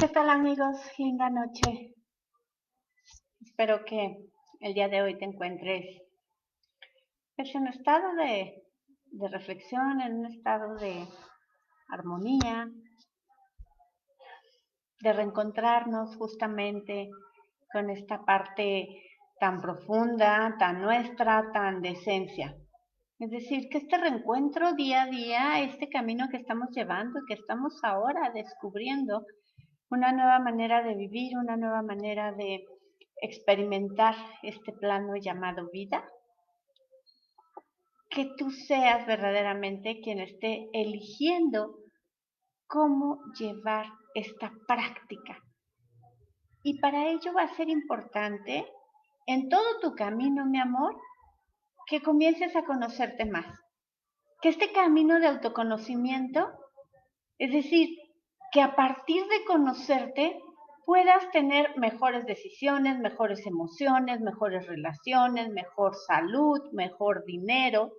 ¿Qué tal amigos? Linda noche. Espero que el día de hoy te encuentres en un estado de reflexión, en un estado de armonía, de reencontrarnos justamente con esta parte tan profunda, tan nuestra, tan de esencia. Es decir, que este reencuentro día a día, este camino que estamos llevando, que estamos ahora descubriendo, una nueva manera de vivir, una nueva manera de experimentar este plano llamado vida, que tú seas verdaderamente quien esté eligiendo cómo llevar esta práctica. Y para ello va a ser importante en todo tu camino, mi amor, que comiences a conocerte más. Que este camino de autoconocimiento, es decir, que a partir de conocerte puedas tener mejores decisiones, mejores emociones, mejores relaciones, mejor salud, mejor dinero.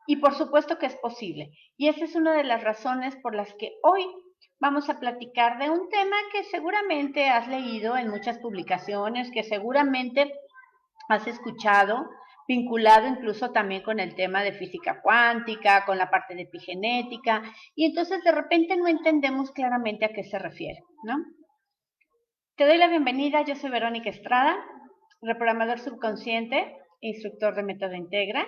Y por supuesto que es posible. Y esa es una de las razones por las que hoy vamos a platicar de un tema que seguramente has leído en muchas publicaciones, que seguramente has escuchado, vinculado incluso también con el tema de física cuántica, con la parte de epigenética, y entonces de repente no entendemos claramente a qué se refiere, ¿no? Te doy la bienvenida, yo soy Verónica Estrada, reprogramador subconsciente, instructor de Método Integra,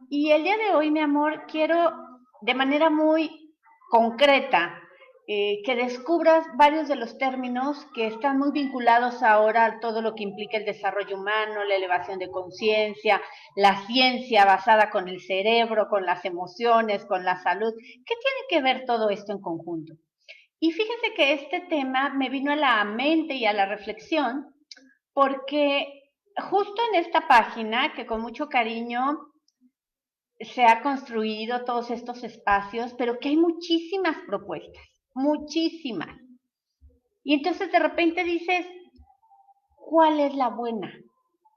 y el día de hoy, mi amor, quiero de manera muy concreta que descubras varios de los términos que están muy vinculados ahora a todo lo que implica el desarrollo humano, la elevación de conciencia, la ciencia basada con el cerebro, con las emociones, con la salud. ¿Qué tiene que ver todo esto en conjunto? Y fíjese que este tema me vino a la mente y a la reflexión porque justo en esta página, que con mucho cariño se ha construido todos estos espacios, pero que hay muchísimas propuestas, muchísimas. Y entonces de repente dices, ¿cuál es la buena?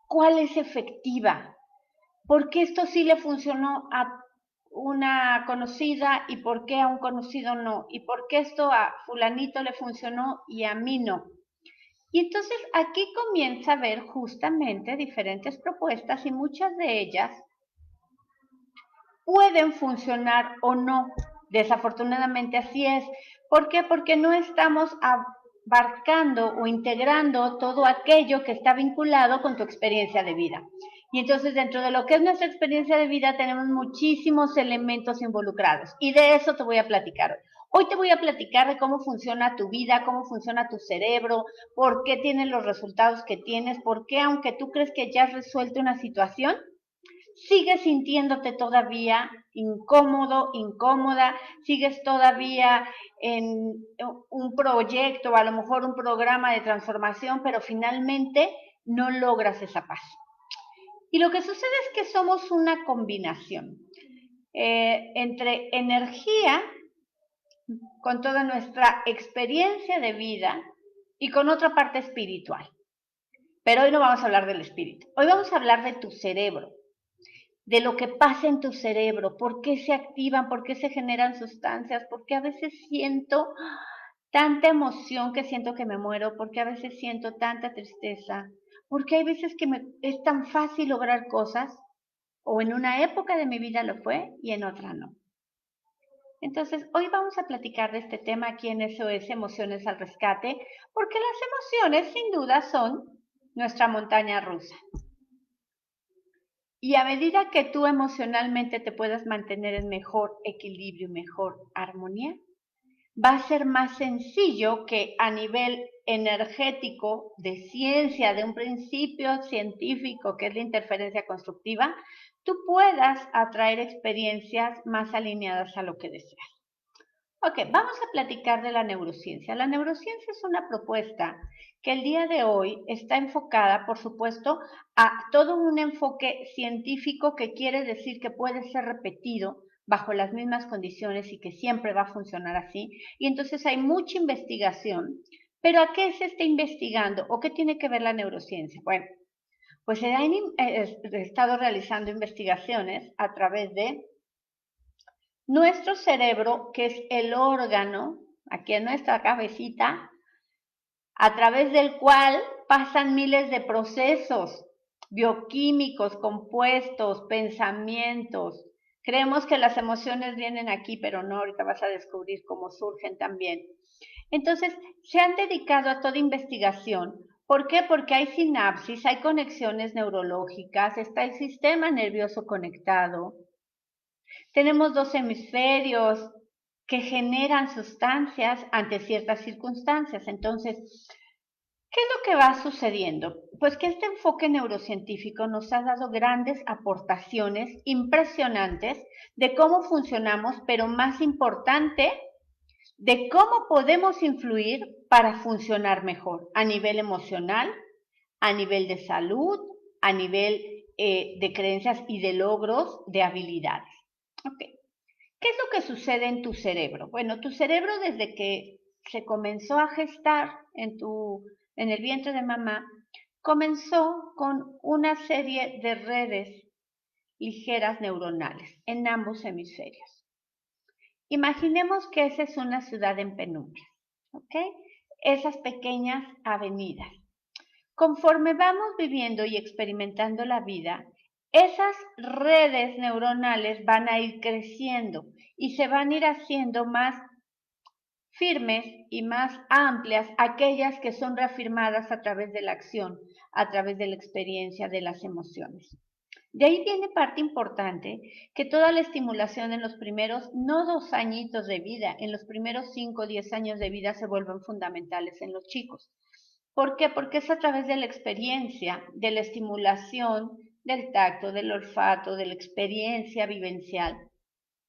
¿Cuál es efectiva? ¿Por qué esto sí le funcionó a una conocida y por qué a un conocido no? ¿Y por qué esto a fulanito le funcionó y a mí no? Y entonces aquí comienza a ver justamente diferentes propuestas y muchas de ellas pueden funcionar o no. Desafortunadamente así es. ¿Por qué? Porque no estamos abarcando o integrando todo aquello que está vinculado con tu experiencia de vida. Y entonces dentro de lo que es nuestra experiencia de vida tenemos muchísimos elementos involucrados. Y de eso te voy a platicar hoy. Hoy te voy a platicar de cómo funciona tu vida, cómo funciona tu cerebro, por qué tienes los resultados que tienes, por qué aunque tú crees que ya has resuelto una situación, sigues sintiéndote todavía incómodo, incómoda, sigues todavía en un proyecto, a lo mejor un programa de transformación, pero finalmente no logras esa paz. Y lo que sucede es que somos una combinación entre energía, con toda nuestra experiencia de vida y con otra parte espiritual. Pero hoy no vamos a hablar del espíritu, hoy vamos a hablar de tu cerebro, de lo que pasa en tu cerebro, por qué se activan, por qué se generan sustancias, por qué a veces siento tanta emoción que siento que me muero, por qué a veces siento tanta tristeza, por qué hay veces que es tan fácil lograr cosas, o en una época de mi vida lo fue y en otra no. Entonces, hoy vamos a platicar de este tema aquí en SOS Emociones al Rescate, porque las emociones sin duda son nuestra montaña rusa. Y a medida que tú emocionalmente te puedas mantener en mejor equilibrio y mejor armonía, va a ser más sencillo que a nivel energético, de ciencia, de un principio científico que es la interferencia constructiva, tú puedas atraer experiencias más alineadas a lo que deseas. Ok, vamos a platicar de la neurociencia. La neurociencia es una propuesta que el día de hoy está enfocada, por supuesto, a todo un enfoque científico que quiere decir que puede ser repetido bajo las mismas condiciones y que siempre va a funcionar así. Y entonces hay mucha investigación. ¿Pero a qué se está investigando o qué tiene que ver la neurociencia? Bueno, pues se han estado realizando investigaciones a través de nuestro cerebro, que es el órgano aquí en nuestra cabecita, a través del cual pasan miles de procesos bioquímicos, compuestos, pensamientos. Creemos que las emociones vienen aquí, pero no, ahorita vas a descubrir cómo surgen también. Entonces, se han dedicado a toda investigación. ¿Por qué? Porque hay sinapsis, hay conexiones neurológicas, está el sistema nervioso conectado. Tenemos dos hemisferios que generan sustancias ante ciertas circunstancias. Entonces, ¿qué es lo que va sucediendo? Pues que este enfoque neurocientífico nos ha dado grandes aportaciones impresionantes de cómo funcionamos, pero más importante, de cómo podemos influir para funcionar mejor a nivel emocional, a nivel de salud, a nivel de creencias y de logros, de habilidades. Okay. ¿Qué es lo que sucede en tu cerebro? Bueno, tu cerebro desde que se comenzó a gestar en el vientre de mamá, comenzó con una serie de redes ligeras neuronales en ambos hemisferios. Imaginemos que esa es una ciudad en penumbra, ¿ok? Esas pequeñas avenidas. Conforme vamos viviendo y experimentando la vida, esas redes neuronales van a ir creciendo y se van a ir haciendo más firmes y más amplias aquellas que son reafirmadas a través de la acción, a través de la experiencia, de las emociones. De ahí viene parte importante que toda la estimulación en los primeros, no 2 añitos de vida, en los primeros 5 o 10 años de vida se vuelven fundamentales en los chicos. ¿Por qué? Porque es a través de la experiencia, de la estimulación, del tacto, del olfato, de la experiencia vivencial,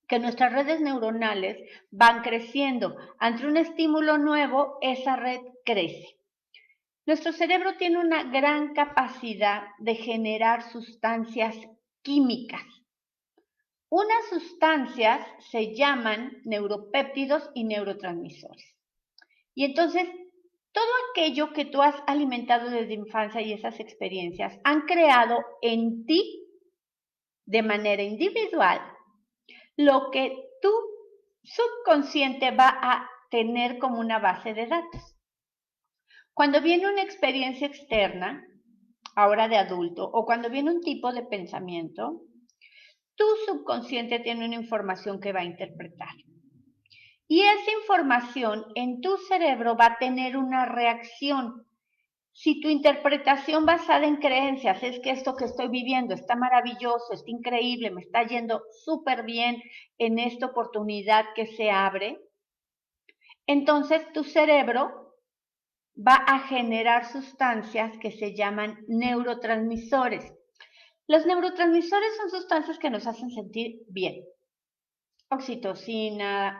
que nuestras redes neuronales van creciendo. Ante un estímulo nuevo, esa red crece. Nuestro cerebro tiene una gran capacidad de generar sustancias químicas. Unas sustancias se llaman neuropéptidos y neurotransmisores. Y entonces, todo aquello que tú has alimentado desde infancia y esas experiencias han creado en ti, de manera individual, lo que tu subconsciente va a tener como una base de datos. Cuando viene una experiencia externa, ahora de adulto, o cuando viene un tipo de pensamiento, tu subconsciente tiene una información que va a interpretar. Y esa información en tu cerebro va a tener una reacción. Si tu interpretación basada en creencias es que esto que estoy viviendo está maravilloso, está increíble, me está yendo súper bien en esta oportunidad que se abre, entonces tu cerebro va a generar sustancias que se llaman neurotransmisores. Los neurotransmisores son sustancias que nos hacen sentir bien. Oxitocina,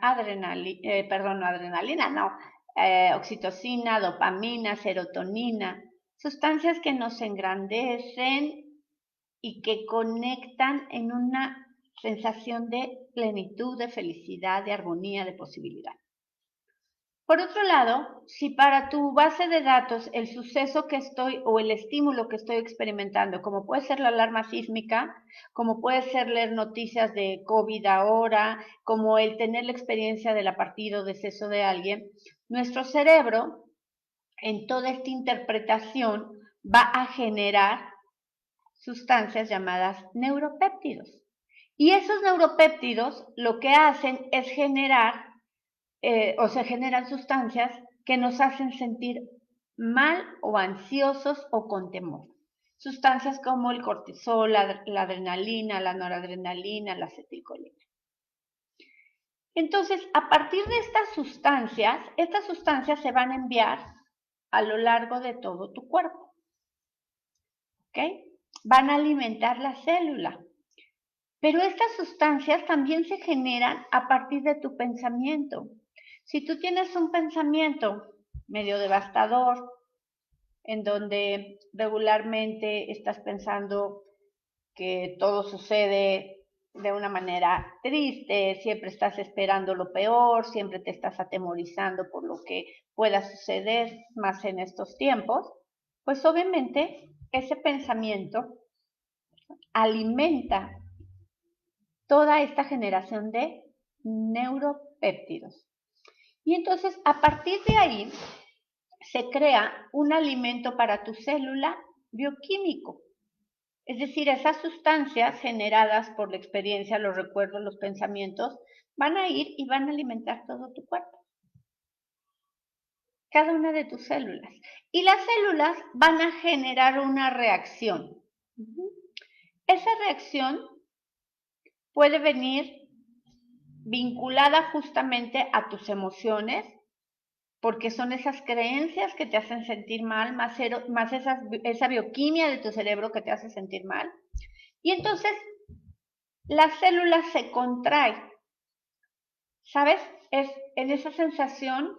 oxitocina, dopamina, serotonina, sustancias que nos engrandecen y que conectan en una sensación de plenitud, de felicidad, de armonía, de posibilidad. Por otro lado, si para tu base de datos el suceso que estoy o el estímulo que estoy experimentando, como puede ser la alarma sísmica, como puede ser leer noticias de COVID ahora, como el tener la experiencia de la partida o deceso de alguien, nuestro cerebro en toda esta interpretación va a generar sustancias llamadas neuropéptidos. Y esos neuropéptidos lo que hacen es generar o se generan sustancias que nos hacen sentir mal o ansiosos o con temor. Sustancias como el cortisol, la adrenalina, la noradrenalina, la acetilcolina. Entonces, a partir de estas sustancias se van a enviar a lo largo de todo tu cuerpo. ¿Ok? Van a alimentar la célula. Pero estas sustancias también se generan a partir de tu pensamiento. Si tú tienes un pensamiento medio devastador, en donde regularmente estás pensando que todo sucede de una manera triste, siempre estás esperando lo peor, siempre te estás atemorizando por lo que pueda suceder más en estos tiempos, pues obviamente ese pensamiento alimenta toda esta generación de neuropéptidos. Y entonces, a partir de ahí, se crea un alimento para tu célula bioquímico. Es decir, esas sustancias generadas por la experiencia, los recuerdos, los pensamientos, van a ir y van a alimentar todo tu cuerpo, cada una de tus células. Y las células van a generar una reacción. Esa reacción puede venir vinculada justamente a tus emociones, porque son esas creencias que te hacen sentir mal, más esa bioquímica de tu cerebro que te hace sentir mal. Y entonces la célula se contrae, ¿sabes? Es en esa sensación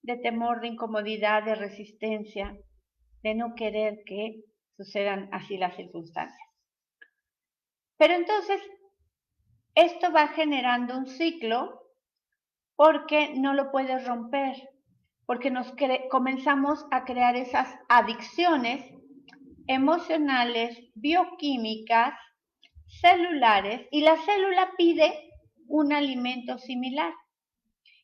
de temor, de incomodidad, de resistencia, de no querer que sucedan así las circunstancias. Pero entonces, esto va generando un ciclo porque no lo puedes romper, porque comenzamos a crear esas adicciones emocionales, bioquímicas, celulares, y la célula pide un alimento similar.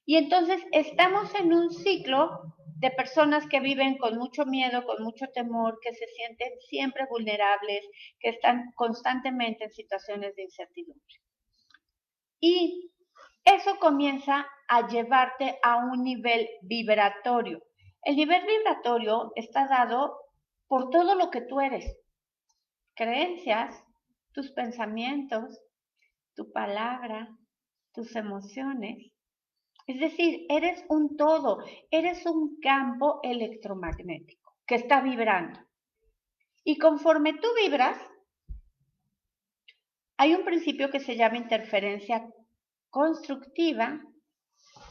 Y entonces estamos en un ciclo de personas que viven con mucho miedo, con mucho temor, que se sienten siempre vulnerables, que están constantemente en situaciones de incertidumbre. Y eso comienza a llevarte a un nivel vibratorio. El nivel vibratorio está dado por todo lo que tú eres: creencias, tus pensamientos, tu palabra, tus emociones. Es decir, eres un todo, eres un campo electromagnético que está vibrando. Y conforme tú vibras, hay un principio que se llama interferencia constructiva,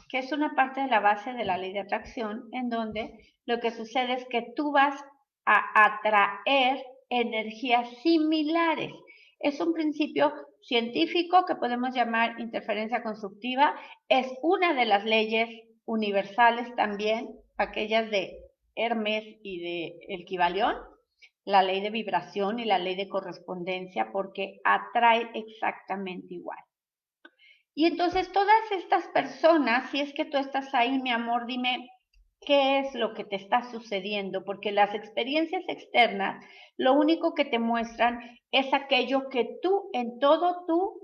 que es una parte de la base de la ley de atracción, en donde lo que sucede es que tú vas a atraer energías similares. Es un principio científico que podemos llamar interferencia constructiva. Es una de las leyes universales también, aquellas de Hermes y de el Kybalión, la ley de vibración y la ley de correspondencia, porque atrae exactamente igual. Y entonces todas estas personas, si es que tú estás ahí, mi amor, dime qué es lo que te está sucediendo, porque las experiencias externas lo único que te muestran es aquello que tú en todo tu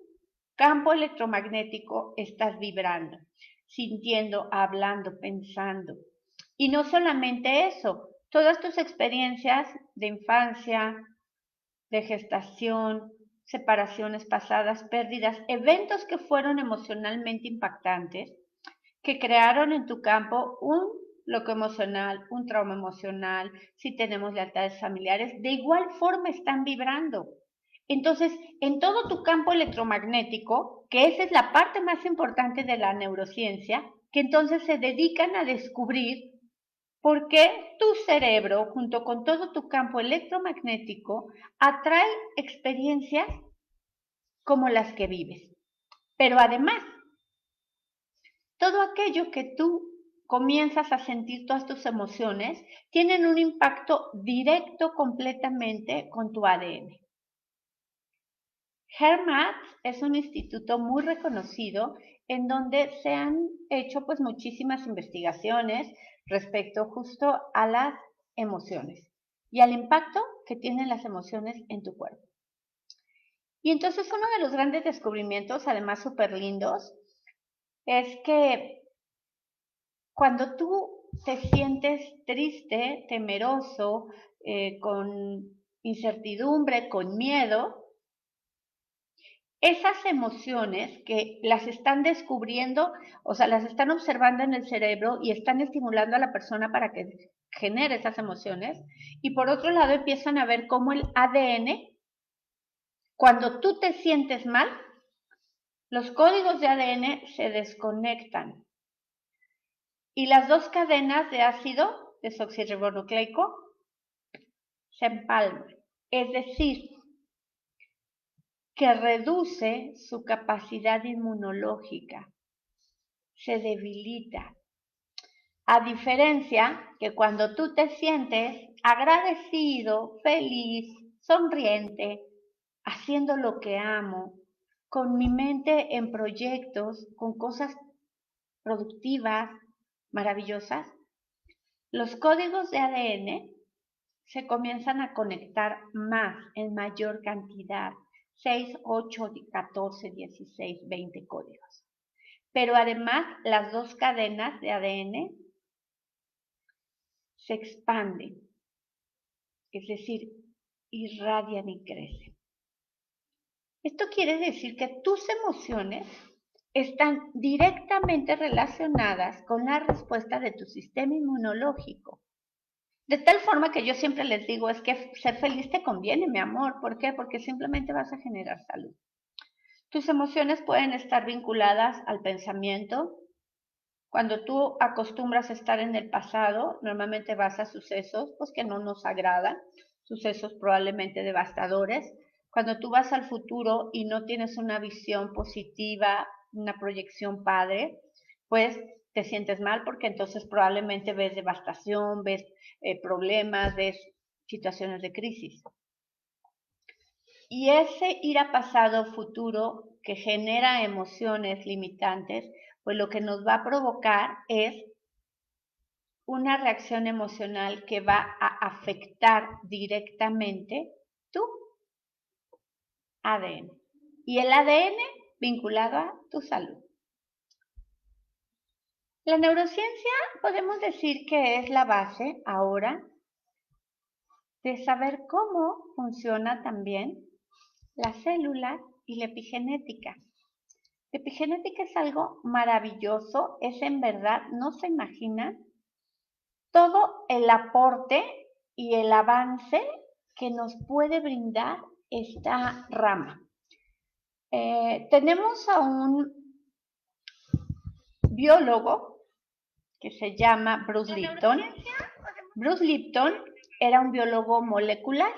campo electromagnético estás vibrando, sintiendo, hablando, pensando. Y no solamente eso, todas tus experiencias de infancia, de gestación, separaciones pasadas, pérdidas, eventos que fueron emocionalmente impactantes, que crearon en tu campo un bloqueo emocional, un trauma emocional, si tenemos lealtades familiares, de igual forma están vibrando. Entonces, en todo tu campo electromagnético, que esa es la parte más importante de la neurociencia, que entonces se dedican a descubrir por qué tu cerebro, junto con todo tu campo electromagnético, atrae experiencias como las que vives. Pero además, todo aquello que tú comienzas a sentir, todas tus emociones, tienen un impacto directo completamente con tu ADN. HeartMath es un instituto muy reconocido en donde se han hecho pues muchísimas investigaciones respecto justo a las emociones y al impacto que tienen las emociones en tu cuerpo. Y entonces uno de los grandes descubrimientos, además súper lindos, es que cuando tú te sientes triste, temeroso, con incertidumbre, con miedo, esas emociones que las están descubriendo, o sea, las están observando en el cerebro y están estimulando a la persona para que genere esas emociones. Y por otro lado empiezan a ver cómo el ADN, cuando tú te sientes mal, los códigos de ADN se desconectan y las dos cadenas de ácido desoxirribonucleico se empalman. Es decir, que reduce su capacidad inmunológica, se debilita. A diferencia que cuando tú te sientes agradecido, feliz, sonriente, haciendo lo que amo, con mi mente en proyectos, con cosas productivas, maravillosas, los códigos de ADN se comienzan a conectar más, en mayor cantidad, 6, 8, 14, 16, 20 códigos. Pero además, las dos cadenas de ADN se expanden, es decir, irradian y crecen. Esto quiere decir que tus emociones están directamente relacionadas con la respuesta de tu sistema inmunológico. De tal forma que yo siempre les digo, es que ser feliz te conviene, mi amor. ¿Por qué? Porque simplemente vas a generar salud. Tus emociones pueden estar vinculadas al pensamiento. Cuando tú acostumbras a estar en el pasado, normalmente vas a sucesos pues, que no nos agradan, sucesos probablemente devastadores. Cuando tú vas al futuro y no tienes una visión positiva, una proyección padre, pues te sientes mal porque entonces probablemente ves devastación, ves problemas, ves situaciones de crisis. Y ese ir a pasado futuro que genera emociones limitantes, pues lo que nos va a provocar es una reacción emocional que va a afectar directamente tu ADN. Y el ADN vinculado a tu salud. La neurociencia podemos decir que es la base ahora de saber cómo funciona también la célula y la epigenética. La epigenética es algo maravilloso, es en verdad, no se imagina todo el aporte y el avance que nos puede brindar esta rama. Tenemos a un biólogo que se llama Bruce Lipton. Bruce Lipton era un biólogo molecular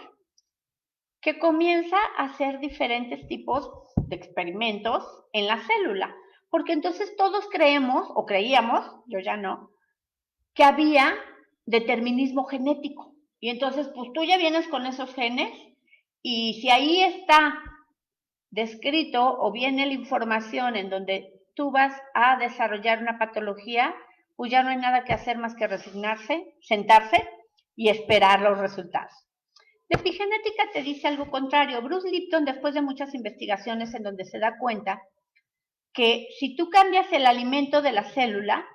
que comienza a hacer diferentes tipos de experimentos en la célula, porque entonces todos creemos, o creíamos, yo ya no, que había determinismo genético. Y entonces, pues tú ya vienes con esos genes y si ahí está descrito o viene la información en donde tú vas a desarrollar una patología, pues ya no hay nada que hacer más que resignarse, sentarse y esperar los resultados. La epigenética te dice algo contrario. Bruce Lipton, después de muchas investigaciones en donde se da cuenta que si tú cambias el alimento de la célula,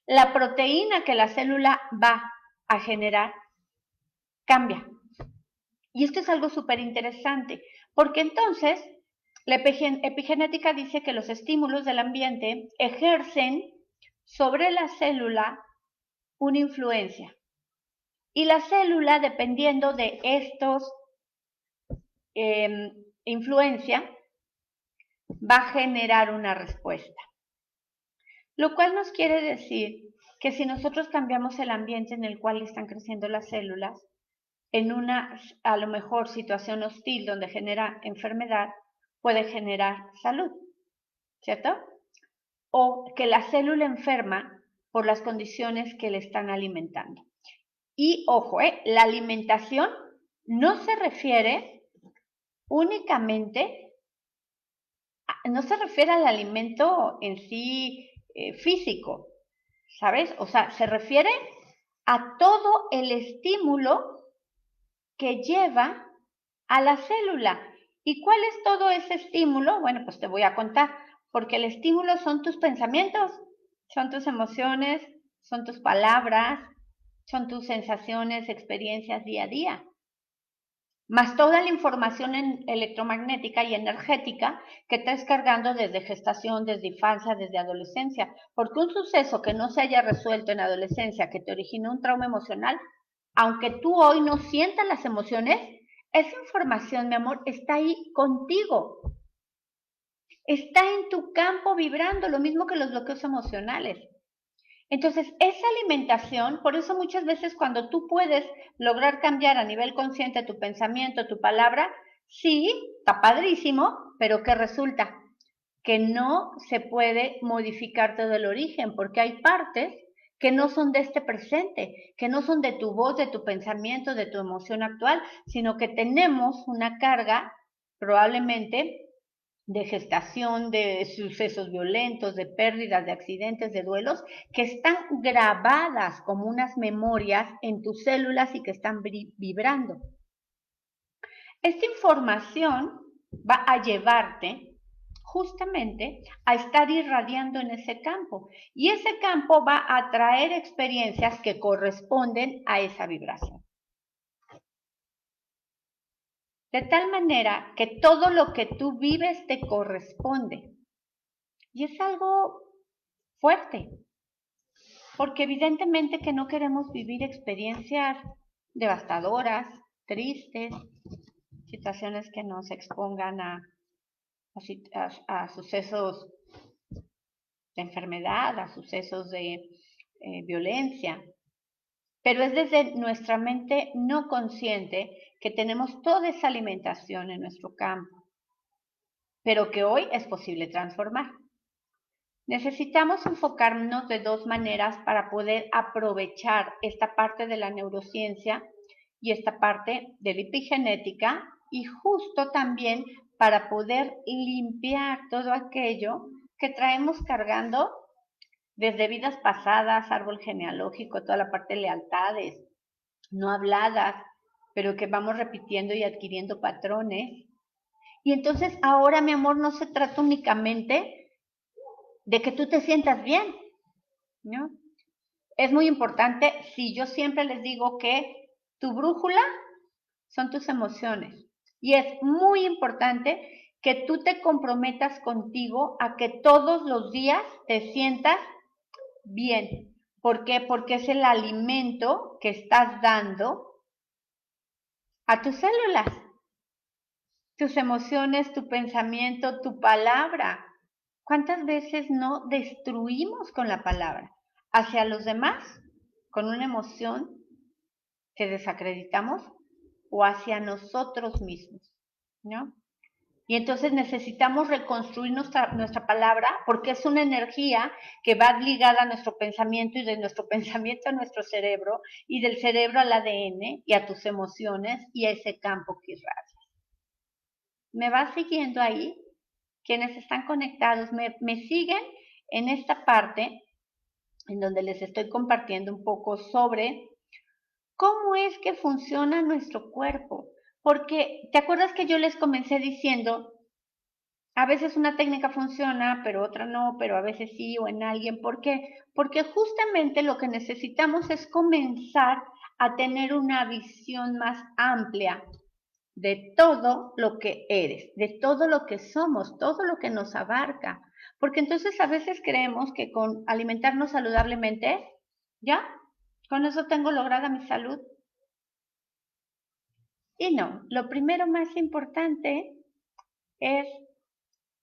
la proteína que la célula va a generar cambia. Y esto es algo súper interesante, porque entonces la epigenética dice que los estímulos del ambiente ejercen sobre la célula una influencia. Y la célula, dependiendo de estos influencia, va a generar una respuesta. Lo cual nos quiere decir que si nosotros cambiamos el ambiente en el cual están creciendo las células, en una, a lo mejor, situación hostil donde genera enfermedad, puede generar salud, ¿cierto? O que la célula enferma por las condiciones que le están alimentando. Y ojo, la alimentación no se refiere únicamente, no se refiere al alimento en sí físico, ¿sabes? O sea, se refiere a todo el estímulo que lleva a la célula. ¿Y cuál es todo ese estímulo? Bueno, pues te voy a contar, porque el estímulo son tus pensamientos, son tus emociones, son tus palabras, son tus sensaciones, experiencias día a día, más toda la información electromagnética y energética que estás cargando desde gestación, desde infancia, desde adolescencia, porque un suceso que no se haya resuelto en adolescencia, que te originó un trauma emocional, aunque tú hoy no sientas las emociones, esa información, mi amor, está ahí contigo. Está en tu campo vibrando, lo mismo que los bloqueos emocionales. Entonces, esa alimentación, por eso muchas veces cuando tú puedes lograr cambiar a nivel consciente tu pensamiento, tu palabra, sí, está padrísimo, pero ¿qué resulta? Que no se puede modificar todo el origen, porque hay partes que no son de este presente, que no son de tu voz, de tu pensamiento, de tu emoción actual, sino que tenemos una carga probablemente de gestación, de sucesos violentos, de pérdidas, de accidentes, de duelos, que están grabadas como unas memorias en tus células y que están vibrando. Esta información va a llevarte justamente a estar irradiando en ese campo y ese campo va a traer experiencias que corresponden a esa vibración. De tal manera que todo lo que tú vives te corresponde. Y es algo fuerte, porque evidentemente que no queremos vivir experiencias devastadoras, tristes, situaciones que nos expongan a sucesos de enfermedad, a sucesos de violencia. Pero es desde nuestra mente no consciente que tenemos toda esa alimentación en nuestro campo, pero que hoy es posible transformar. Necesitamos enfocarnos de dos maneras para poder aprovechar esta parte de la neurociencia y esta parte de la epigenética y justo también para poder limpiar todo aquello que traemos cargando desde vidas pasadas, árbol genealógico, toda la parte de lealtades, no habladas, pero que vamos repitiendo y adquiriendo patrones. Y entonces ahora, mi amor, no se trata únicamente de que tú te sientas bien, ¿no? Es muy importante, si yo siempre les digo que tu brújula son tus emociones. Y es muy importante que tú te comprometas contigo a que todos los días te sientas bien. ¿Por qué? Porque es el alimento que estás dando a tus células, tus emociones, tu pensamiento, tu palabra. ¿Cuántas veces no destruimos con la palabra hacia los demás con una emoción que desacreditamos o hacia nosotros mismos, ¿no? Y entonces necesitamos reconstruir nuestra palabra porque es una energía que va ligada a nuestro pensamiento y de nuestro pensamiento a nuestro cerebro y del cerebro al ADN y a tus emociones y a ese campo que irradia. ¿Me va siguiendo ahí? Quienes están conectados, me siguen en esta parte en donde les estoy compartiendo un poco sobre cómo es que funciona nuestro cuerpo. Porque, ¿te acuerdas que yo les comencé diciendo, a veces una técnica funciona, pero otra no, pero a veces sí o en alguien? ¿Por qué? Porque justamente lo que necesitamos es comenzar a tener una visión más amplia de todo lo que eres, de todo lo que somos, todo lo que nos abarca. Porque entonces a veces creemos que con alimentarnos saludablemente, ya, con eso tengo lograda mi salud. Y no, lo primero más importante es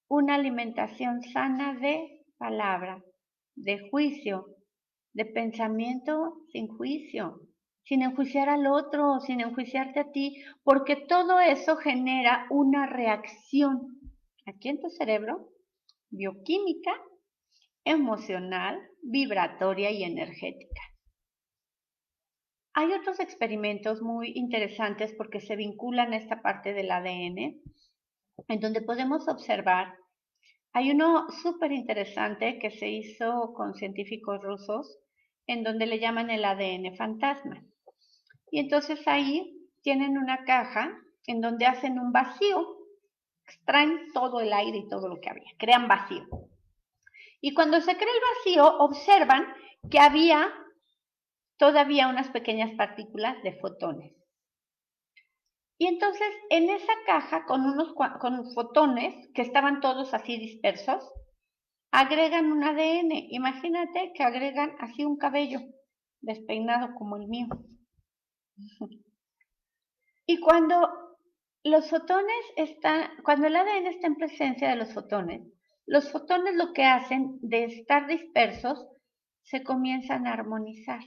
una alimentación sana de palabra, de juicio, de pensamiento sin juicio, sin enjuiciar al otro, sin enjuiciarte a ti, porque todo eso genera una reacción aquí en tu cerebro, bioquímica, emocional, vibratoria y energética. Hay otros experimentos muy interesantes porque se vinculan a esta parte del ADN, en donde podemos observar. Hay uno súper interesante que se hizo con científicos rusos, en donde le llaman el ADN fantasma. Y entonces ahí tienen una caja en donde hacen un vacío, extraen todo el aire y todo lo que había, crean vacío. Y cuando se crea el vacío, observan que había todavía unas pequeñas partículas de fotones. Y entonces en esa caja con fotones que estaban todos así dispersos, agregan un ADN. Imagínate que agregan así un cabello despeinado como el mío. Y cuando los fotones cuando el ADN está en presencia de los fotones lo que hacen de estar dispersos se comienzan a armonizar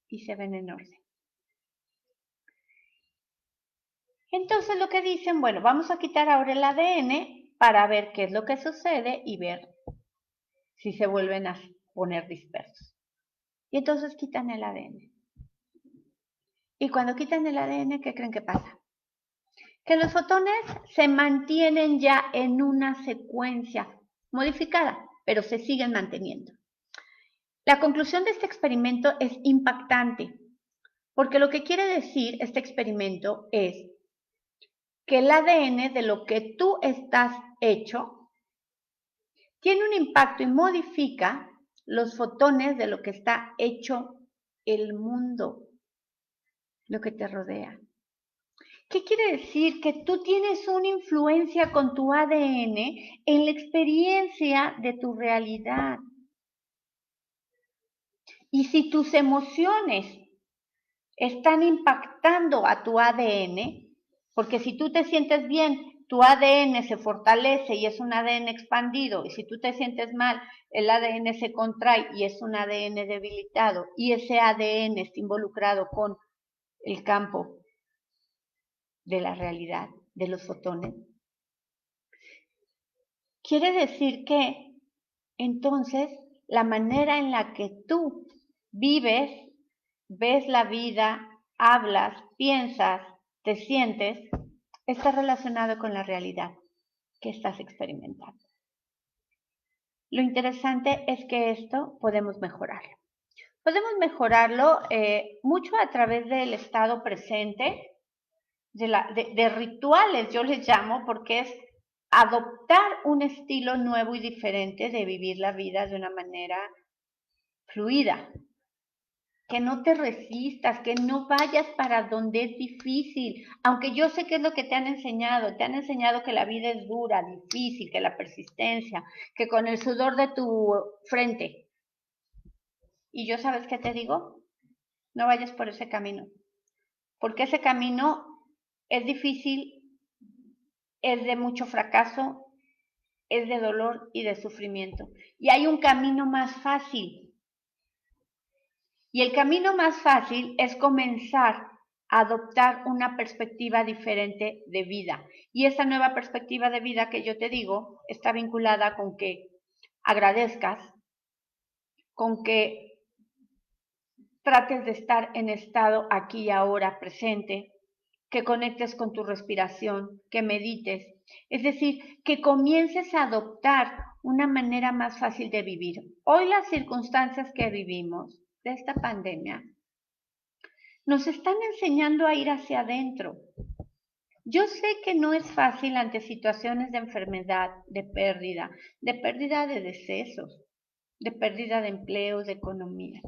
y se ven en orden. Entonces lo que dicen, bueno, vamos a quitar ahora el ADN para ver qué es lo que sucede y ver si se vuelven a poner dispersos. Y entonces quitan el ADN. Y cuando quitan el ADN, ¿qué creen que pasa? que los fotones se mantienen ya en una secuencia modificada, pero se siguen manteniendo. La conclusión de este experimento es impactante, porque lo que quiere decir este experimento es que el ADN de lo que tú estás hecho tiene un impacto y modifica los fotones de lo que está hecho el mundo, lo que te rodea. ¿Qué quiere decir? Que tú tienes una influencia con tu ADN en la experiencia de tu realidad. Y si tus emociones están impactando a tu ADN, porque si tú te sientes bien, tu ADN se fortalece y es un ADN expandido, y si tú te sientes mal, el ADN se contrae y es un ADN debilitado, y ese ADN está involucrado con el campo de la realidad, de los fotones. Quiere decir que entonces la manera en la que tú vives, ves la vida, hablas, piensas, te sientes, está relacionado con la realidad que estás experimentando. Lo interesante es que esto podemos mejorarlo. Podemos mejorarlo mucho a través del estado presente, de rituales, yo les llamo, porque es adoptar un estilo nuevo y diferente de vivir la vida de una manera fluida, que no te resistas, que no vayas para donde es difícil, aunque yo sé que es lo que te han enseñado que la vida es dura, difícil, que la persistencia, que con el sudor de tu frente. Y yo, ¿sabes qué te digo? No vayas por ese camino, porque ese camino es difícil, es de mucho fracaso, es de dolor y de sufrimiento. Y hay un camino más fácil. Y el camino más fácil es comenzar a adoptar una perspectiva diferente de vida. Y esa nueva perspectiva de vida que yo te digo está vinculada con que agradezcas, con que trates de estar en estado aquí y ahora presente, que conectes con tu respiración, que medites. Es decir, que comiences a adoptar una manera más fácil de vivir. Hoy las circunstancias que vivimos de esta pandemia nos están enseñando a ir hacia adentro. Yo sé que no es fácil ante situaciones de enfermedad, de pérdida de decesos, de pérdida de empleos, de economía.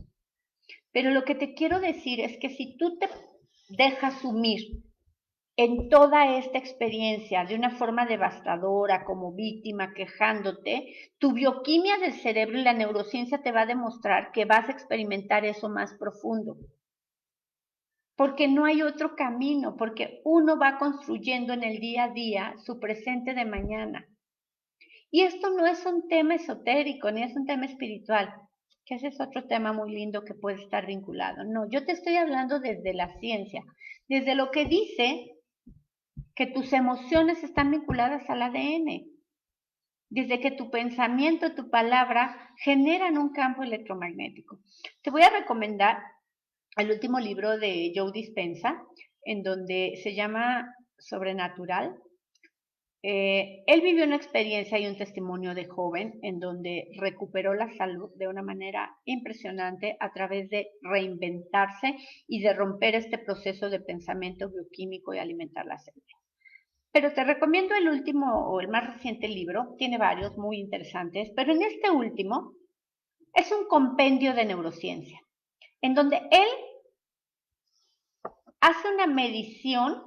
Pero lo que te quiero decir es que si tú te dejas sumir en toda esta experiencia de una forma devastadora, como víctima, quejándote, tu bioquímica del cerebro y la neurociencia te va a demostrar que vas a experimentar eso más profundo. Porque no hay otro camino, porque uno va construyendo en el día a día su presente de mañana. Y esto no es un tema esotérico, ni es un tema espiritual, que ese es otro tema muy lindo que puede estar vinculado. No, yo te estoy hablando desde la ciencia, desde lo que dice que tus emociones están vinculadas al ADN, desde que tu pensamiento, tu palabra generan un campo electromagnético. Te voy a recomendar el último libro de Joe Dispenza, en donde se llama Sobrenatural. Él vivió una experiencia y un testimonio de joven en donde recuperó la salud de una manera impresionante a través de reinventarse y de romper este proceso de pensamiento bioquímico y alimentar la célula. Pero te recomiendo el último o el más reciente libro, tiene varios muy interesantes, pero en este último es un compendio de neurociencia, en donde él hace una medición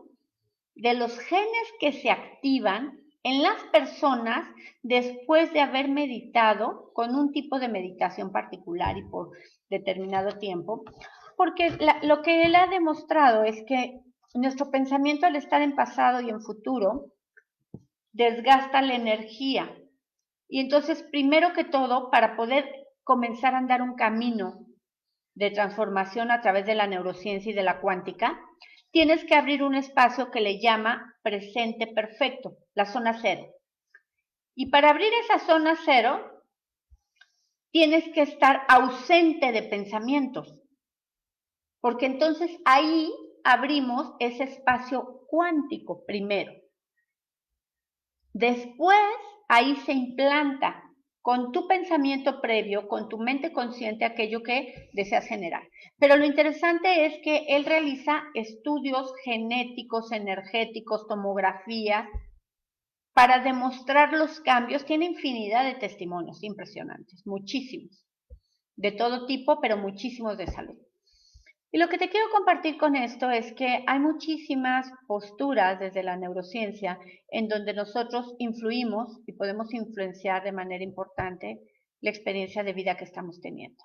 de los genes que se activan en las personas después de haber meditado con un tipo de meditación particular y por determinado tiempo, porque lo que él ha demostrado es que nuestro pensamiento al estar en pasado y en futuro desgasta la energía. Y entonces, primero que todo, para poder comenzar a andar un camino de transformación a través de la neurociencia y de la cuántica, tienes que abrir un espacio que le llama presente perfecto, la zona cero. Y para abrir esa zona cero, tienes que estar ausente de pensamientos, porque entonces ahí abrimos ese espacio cuántico primero. Después, ahí se implanta con tu pensamiento previo, con tu mente consciente, aquello que deseas generar. Pero lo interesante es que él realiza estudios genéticos, energéticos, tomografías, para demostrar los cambios. Tiene infinidad de testimonios impresionantes, muchísimos, de todo tipo, pero muchísimos de salud. Y lo que te quiero compartir con esto es que hay muchísimas posturas desde la neurociencia en donde nosotros influimos y podemos influenciar de manera importante la experiencia de vida que estamos teniendo.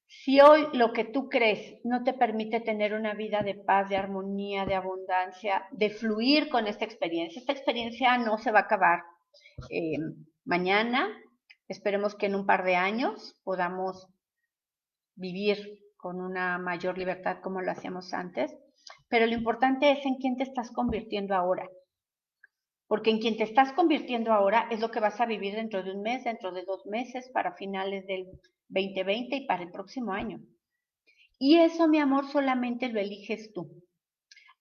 Si hoy lo que tú crees no te permite tener una vida de paz, de armonía, de abundancia, de fluir con esta experiencia no se va a acabar mañana. Esperemos que en un par de años podamos vivir con una mayor libertad como lo hacíamos antes, pero lo importante es en quién te estás convirtiendo ahora. Porque en quien te estás convirtiendo ahora es lo que vas a vivir dentro de un mes, dentro de 2 meses, para finales del 2020 y para el próximo año. Y eso, mi amor, solamente lo eliges tú.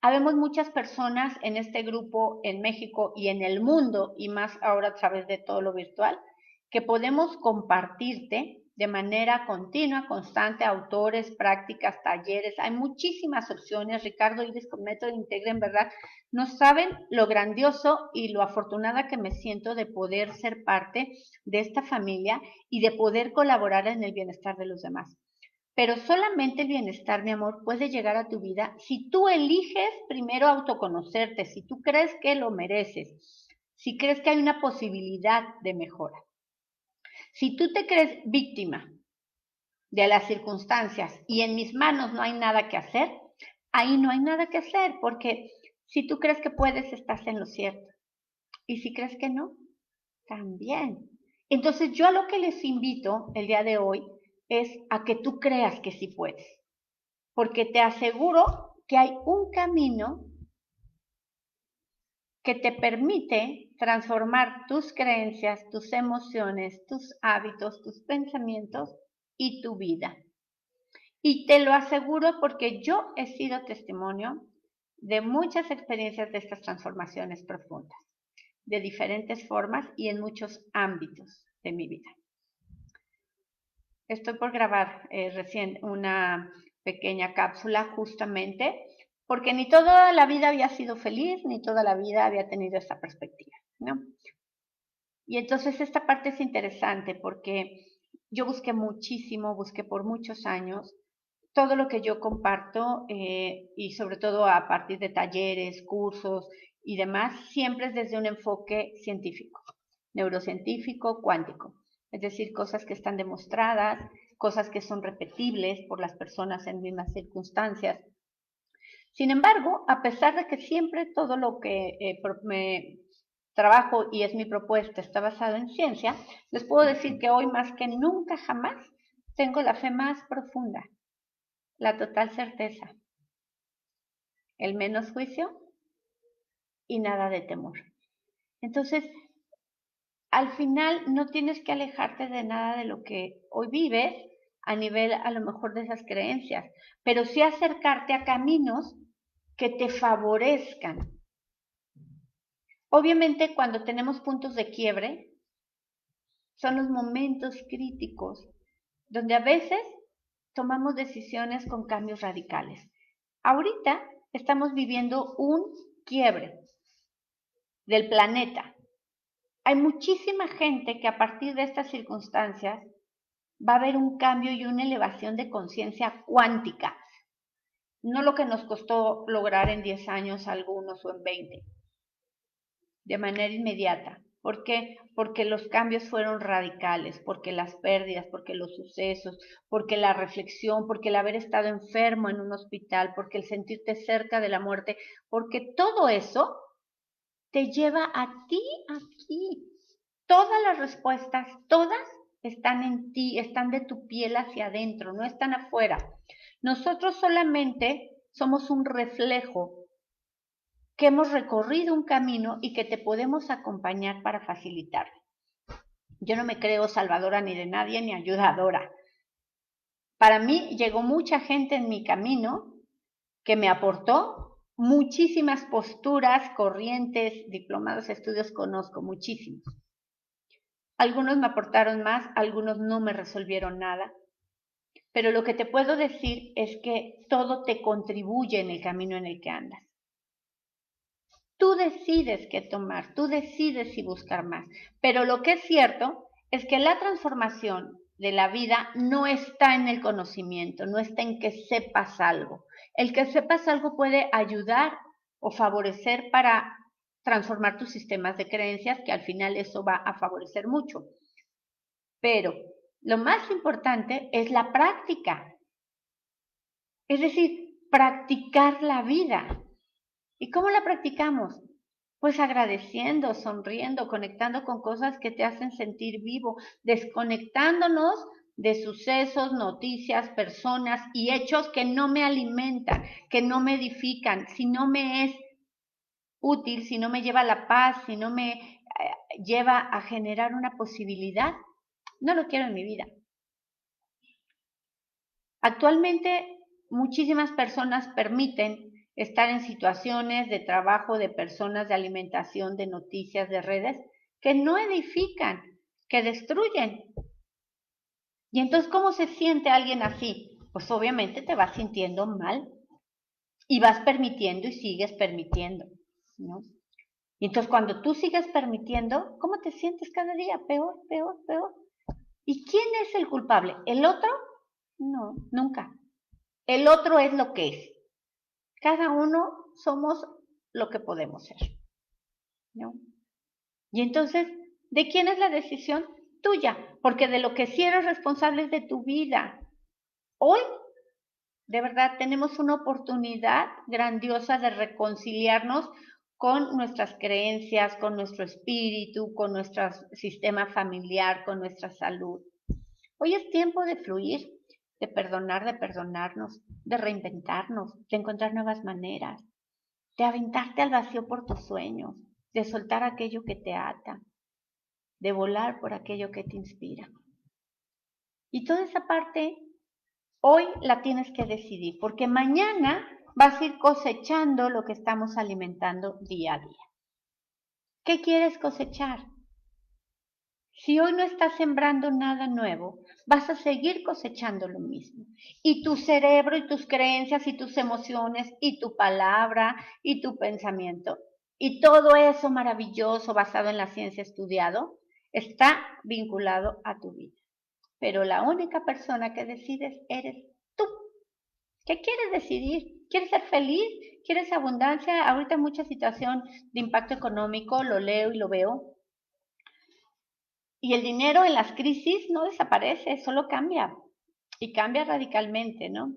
Habemos muchas personas en este grupo en México y en el mundo, y más ahora a través de todo lo virtual, que podemos compartirte de manera continua, constante, autores, prácticas, talleres. Hay muchísimas opciones. Ricardo Iris con Método Integra, en verdad, no saben lo grandioso y lo afortunada que me siento de poder ser parte de esta familia y de poder colaborar en el bienestar de los demás. Pero solamente el bienestar, mi amor, puede llegar a tu vida si tú eliges primero autoconocerte, si tú crees que lo mereces, si crees que hay una posibilidad de mejora. Si tú te crees víctima de las circunstancias y en mis manos no hay nada que hacer, ahí no hay nada que hacer, porque si tú crees que puedes, estás en lo cierto. Y si crees que no, también. Entonces yo a lo que les invito el día de hoy es a que tú creas que sí puedes, porque te aseguro que hay un camino que te permite transformar tus creencias, tus emociones, tus hábitos, tus pensamientos y tu vida. Y te lo aseguro porque yo he sido testimonio de muchas experiencias de estas transformaciones profundas, de diferentes formas y en muchos ámbitos de mi vida. Estoy por grabar recién una pequeña cápsula justamente porque ni toda la vida había sido feliz, ni toda la vida había tenido esta perspectiva, ¿no? Y entonces esta parte es interesante porque yo busqué muchísimo, busqué por muchos años todo lo que yo comparto y sobre todo a partir de talleres, cursos y demás, siempre es desde un enfoque científico, neurocientífico, cuántico. Es decir, cosas que están demostradas, cosas que son repetibles por las personas en mismas circunstancias. Sin embargo, a pesar de que siempre todo lo que me trabajo y es mi propuesta está basado en ciencia, les puedo decir que hoy más que nunca jamás tengo la fe más profunda, la total certeza, el menos juicio y nada de temor. Entonces, al final no tienes que alejarte de nada de lo que hoy vives a nivel a lo mejor de esas creencias, pero sí acercarte a caminos que te favorezcan. Obviamente cuando tenemos puntos de quiebre, son los momentos críticos donde a veces tomamos decisiones con cambios radicales. Ahorita estamos viviendo un quiebre del planeta. Hay muchísima gente que a partir de estas circunstancias va a haber un cambio y una elevación de conciencia cuántica. No lo que nos costó lograr en 10 años algunos o en 20, de manera inmediata. ¿Por qué? Porque los cambios fueron radicales, porque las pérdidas, porque los sucesos, porque la reflexión, porque el haber estado enfermo en un hospital, porque el sentirte cerca de la muerte, porque todo eso te lleva a ti aquí. Todas las respuestas, todas están en ti, están de tu piel hacia adentro, no están afuera. Nosotros solamente somos un reflejo que hemos recorrido un camino y que te podemos acompañar para facilitarlo. Yo no me creo salvadora ni de nadie ni ayudadora. Para mí llegó mucha gente en mi camino que me aportó muchísimas posturas, corrientes, diplomados, estudios, conozco muchísimos. Algunos me aportaron más, algunos no me resolvieron nada, pero lo que te puedo decir es que todo te contribuye en el camino en el que andas. Tú decides qué tomar, tú decides si buscar más, pero lo que es cierto es que la transformación de la vida no está en el conocimiento, no está en que sepas algo. El que sepas algo puede ayudar o favorecer para transformar tus sistemas de creencias, que al final eso va a favorecer mucho. Pero lo más importante es la práctica, es decir, practicar la vida. ¿Y cómo la practicamos? Pues agradeciendo, sonriendo, conectando con cosas que te hacen sentir vivo, desconectándonos de sucesos, noticias, personas y hechos que no me alimentan, que no me edifican, si no me es útil, si no me lleva a la paz, si no me lleva a generar una posibilidad, no lo quiero en mi vida. Actualmente, muchísimas personas permiten estar en situaciones de trabajo, de personas, de alimentación, de noticias, de redes, que no edifican, que destruyen. Y entonces, ¿cómo se siente alguien así? Pues obviamente te vas sintiendo mal y vas permitiendo y sigues permitiendo, ¿no? Y entonces cuando tú sigues permitiendo, ¿cómo te sientes cada día? Peor, peor, peor. ¿Y quién es el culpable? ¿El otro? No, nunca. El otro es lo que es. Cada uno somos lo que podemos ser, ¿no? Y entonces, ¿de quién es la decisión? Tuya, porque de lo que sí eres responsable es de tu vida. Hoy, de verdad, tenemos una oportunidad grandiosa de reconciliarnos con nuestras creencias, con nuestro espíritu, con nuestro sistema familiar, con nuestra salud. Hoy es tiempo de fluir, de perdonar, de perdonarnos, de reinventarnos, de encontrar nuevas maneras, de aventarte al vacío por tus sueños, de soltar aquello que te ata, de volar por aquello que te inspira. Y toda esa parte hoy la tienes que decidir, porque mañana vas a ir cosechando lo que estamos alimentando día a día. ¿Qué quieres cosechar? Si hoy no estás sembrando nada nuevo, vas a seguir cosechando lo mismo. Y tu cerebro y tus creencias y tus emociones y tu palabra y tu pensamiento y todo eso maravilloso basado en la ciencia estudiado está vinculado a tu vida. Pero la única persona que decides eres tú. ¿Qué quieres decidir? ¿Quieres ser feliz? ¿Quieres abundancia? Ahorita hay mucha situación de impacto económico, lo leo y lo veo. Y el dinero en las crisis no desaparece, solo cambia. Y cambia radicalmente, ¿no?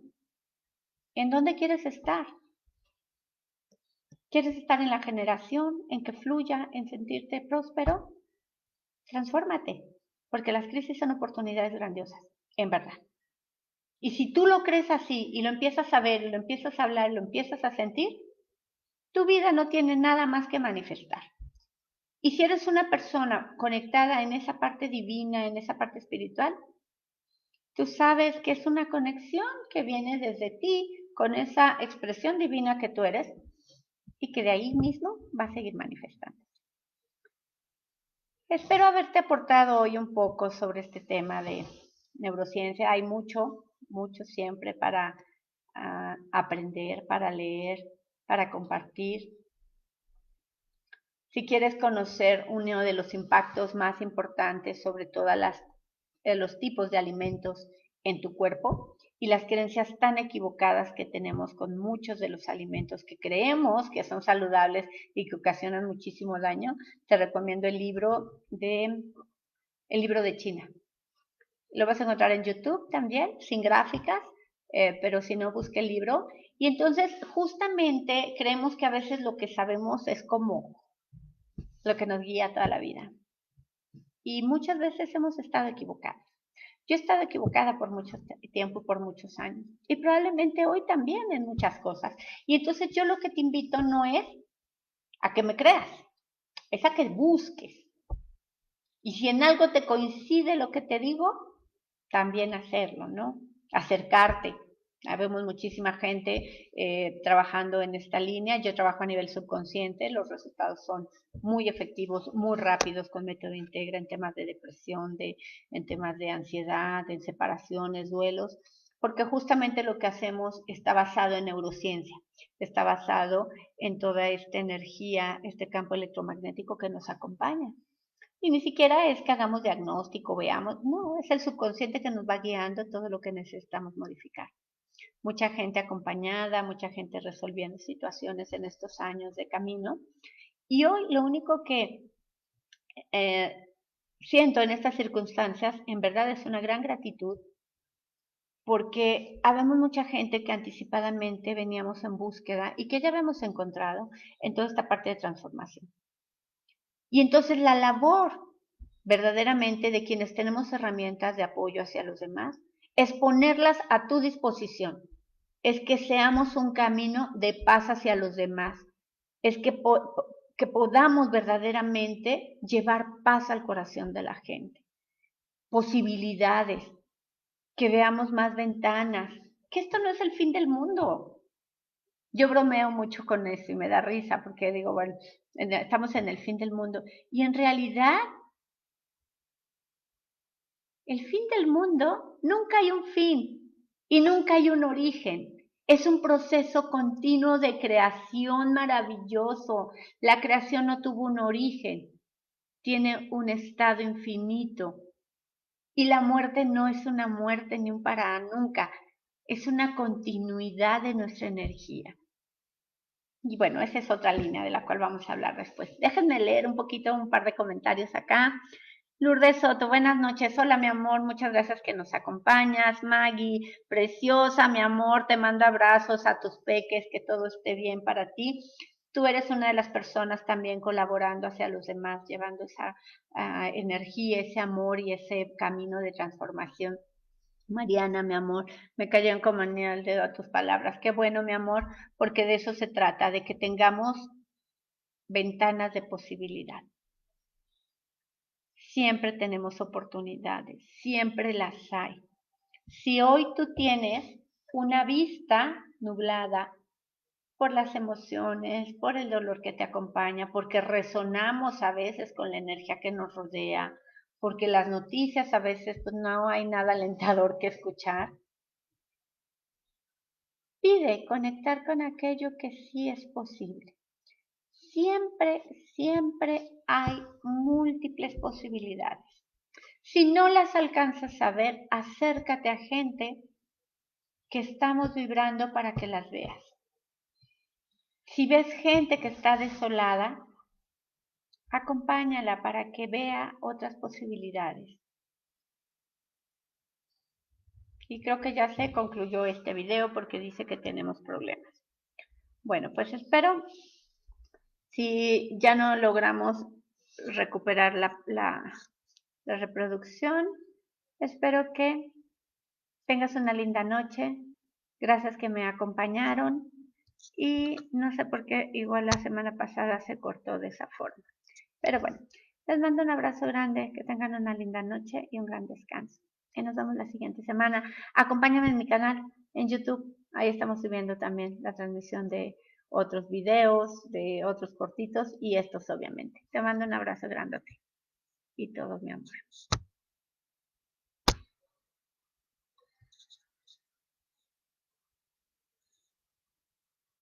¿En dónde quieres estar? ¿Quieres estar en la generación en que fluya, en sentirte próspero? Transfórmate, porque las crisis son oportunidades grandiosas, en verdad. Y si tú lo crees así y lo empiezas a ver, y lo empiezas a hablar, y lo empiezas a sentir, tu vida no tiene nada más que manifestar. Y si eres una persona conectada en esa parte divina, en esa parte espiritual, tú sabes que es una conexión que viene desde ti con esa expresión divina que tú eres y que de ahí mismo va a seguir manifestando. Espero haberte aportado hoy un poco sobre este tema de neurociencia. Hay mucho, mucho siempre para aprender, para leer, para compartir. Si quieres conocer uno de los impactos más importantes sobre todas los tipos de alimentos en tu cuerpo y las creencias tan equivocadas que tenemos con muchos de los alimentos que creemos que son saludables y que ocasionan muchísimo daño, te recomiendo el libro de China. Lo vas a encontrar en YouTube también, sin gráficas, pero si no, busca el libro. Y entonces, justamente, creemos que a veces lo que sabemos es como lo que nos guía toda la vida. Y muchas veces hemos estado equivocados. Yo he estado equivocada por mucho tiempo, por muchos años. Y probablemente hoy también en muchas cosas. Y entonces yo lo que te invito no es a que me creas, es a que busques. Y si en algo te coincide lo que te digo, también hacerlo, ¿no? acercarte. Habemos muchísima gente trabajando en esta línea. Yo trabajo a nivel subconsciente. Los resultados son muy efectivos, muy rápidos con método Integra en temas de depresión, en temas de ansiedad, en separaciones, duelos, porque justamente lo que hacemos está basado en neurociencia, está basado en toda esta energía, este campo electromagnético que nos acompaña. Y ni siquiera es que hagamos diagnóstico, veamos, no, es el subconsciente que nos va guiando todo lo que necesitamos modificar. Mucha gente acompañada, mucha gente resolviendo situaciones en estos años de camino. Y hoy lo único que eh, siento en estas circunstancias, en verdad es una gran gratitud, porque habemos mucha gente que anticipadamente veníamos en búsqueda y que ya habíamos encontrado en toda esta parte de transformación. Y entonces la labor verdaderamente de quienes tenemos herramientas de apoyo hacia los demás es ponerlas a tu disposición, es que seamos un camino de paz hacia los demás, es que podamos verdaderamente llevar paz al corazón de la gente, posibilidades, que veamos más ventanas, que esto no es el fin del mundo. Yo bromeo mucho con eso y me da risa porque digo, bueno, estamos en el fin del mundo. Y en realidad, el fin del mundo nunca hay un fin y nunca hay un origen. Es un proceso continuo de creación maravilloso. La creación no tuvo un origen, tiene un estado infinito. Y la muerte no es una muerte ni un para nunca, es una continuidad de nuestra energía. Y bueno, esa es otra línea de la cual vamos a hablar después. Déjenme leer un poquito, un par de comentarios acá. Lourdes Soto, buenas noches. Hola, mi amor, muchas gracias que nos acompañas. Maggie, preciosa, mi amor, te mando abrazos a tus peques, que todo esté bien para ti. Tú eres una de las personas también colaborando hacia los demás, llevando esa energía, ese amor y ese camino de transformación. Mariana, mi amor, me cayeron como anillo al dedo a tus palabras. Qué bueno, mi amor, porque de eso se trata, de que tengamos ventanas de posibilidad. Siempre tenemos oportunidades, siempre las hay. Si hoy tú tienes una vista nublada por las emociones, por el dolor que te acompaña, porque resonamos a veces con la energía que nos rodea, porque las noticias a veces pues no hay nada alentador que escuchar, pide conectar con aquello que sí es posible. Siempre, siempre hay múltiples posibilidades. Si no las alcanzas a ver, acércate a gente que estamos vibrando para que las veas. Si ves gente que está desolada, acompáñala para que vea otras posibilidades. Y creo que ya se concluyó este video porque dice que tenemos problemas. Bueno, pues espero, si ya no logramos recuperar la reproducción, espero que tengas una linda noche. Gracias que me acompañaron. Y no sé por qué, igual la semana pasada se cortó de esa forma. Pero bueno, les mando un abrazo grande, que tengan una linda noche y un gran descanso. Y nos vemos la siguiente semana. Acompáñame en mi canal en YouTube. Ahí estamos subiendo también la transmisión de otros videos, de otros cortitos y estos obviamente. Te mando un abrazo grandote y todo mi amor.